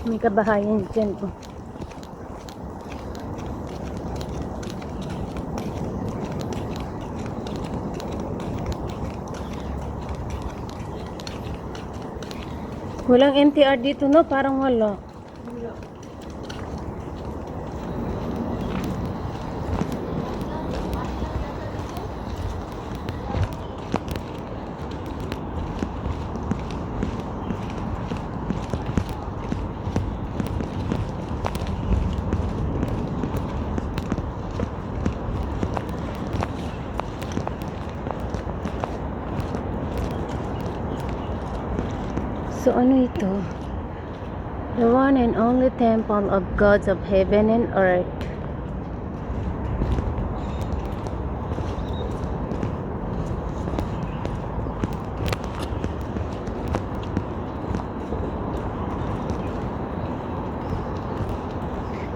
May kabahayan dyan. Oh. Walang MTR dito, no? Parang wala. So ano ito? The one and only temple of gods of heaven and earth.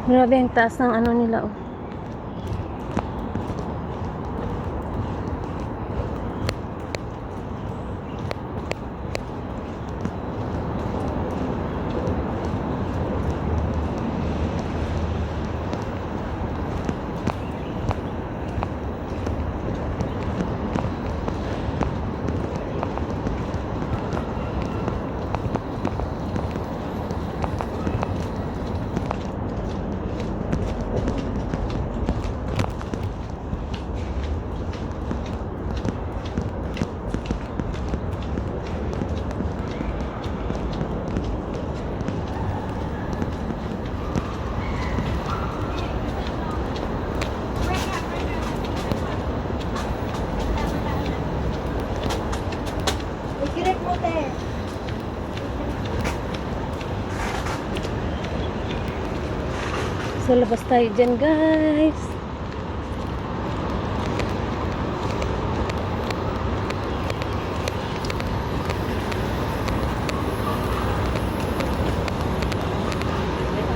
Grabe ang taas ng ano nila, oh. So, labas tayo dyan, guys.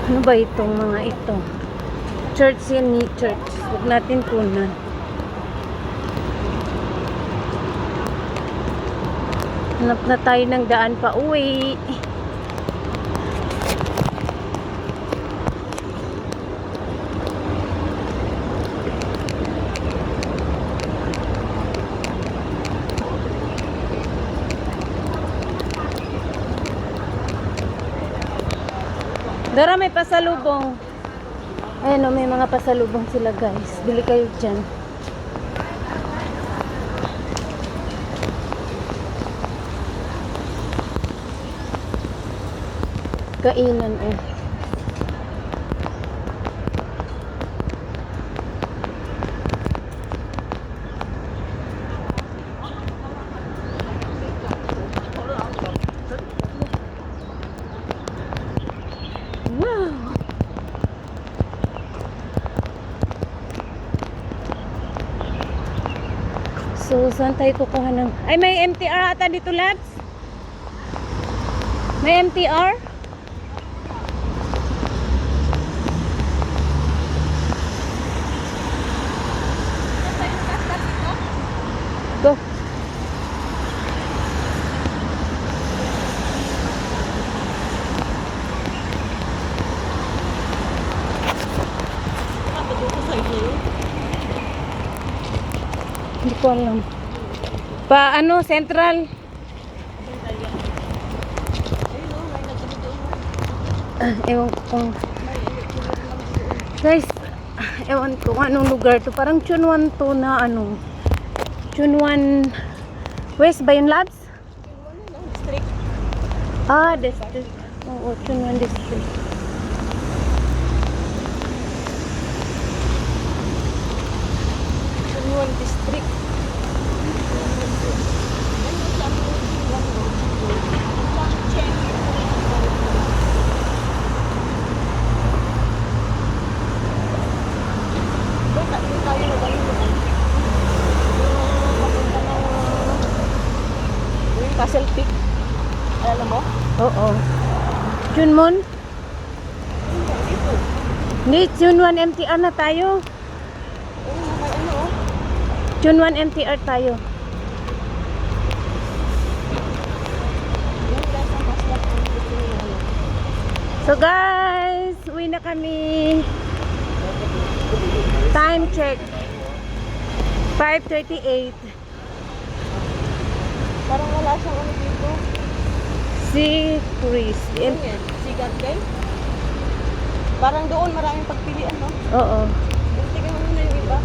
Ano ba itong mga ito? Church yan, ni church. Huwag natin punan. Hanap na tayo ng daan pa uwi. Dara, may pasalubong. Ayan o, may mga pasalubong sila, guys. Bili kayo dyan. Kainan, eh. So, saan tayo kukuha ng... Ay, may MTR ata dito, Labs? May MTR? Go. Hindi ko alam. Pa ano, Central? Ewan ko. Guys, ewan ko anong lugar to. Parang Chunwan to na ano. Chunwan West ba yun, Labs? District. Ah, district. Oo, Chunwan district. Chunwan district. Castle Peak. Alam mo? Oo. Chunmon? Hindi, Chunwan MTR na tayo. Chunwan MTR tayo. So guys, uwi na kami. Time check. 5:38. Parang wala siyang ano dito. Si Chris. Ano yan? Sigat kayo? Parang doon maraming pagpilian, no? Oo. Tingnan mo muna yung iba.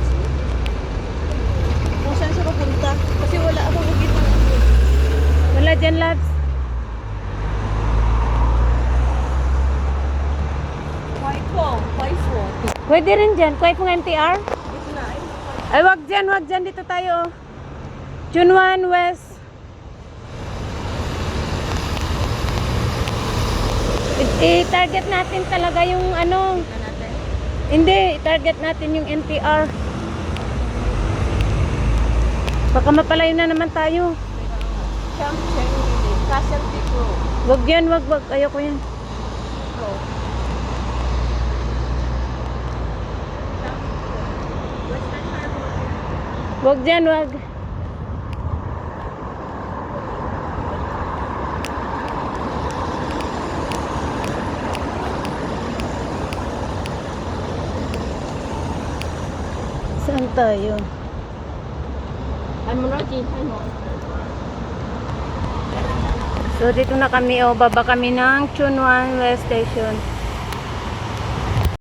Kung saan siya papunta. Kasi wala akong nakita. Wala dyan, lads. Paipo. Pwede rin dyan. Kuha pong NTR. Ito na ay. Ay, wag dyan, wag dyan. Dito tayo. Chunwan West. I-target natin talaga yung ano. Tingnan natin. Hindi, i-target natin yung NTR. Baka mapalayo na naman tayo. Camp Chengli. Castle Peak Road. Wag yan, wag. Ayoko yan. Road. Wag dyan, wag. Saan tayo? Ano na, ano? So dito na kami, baba kami ng Chunwan West Station.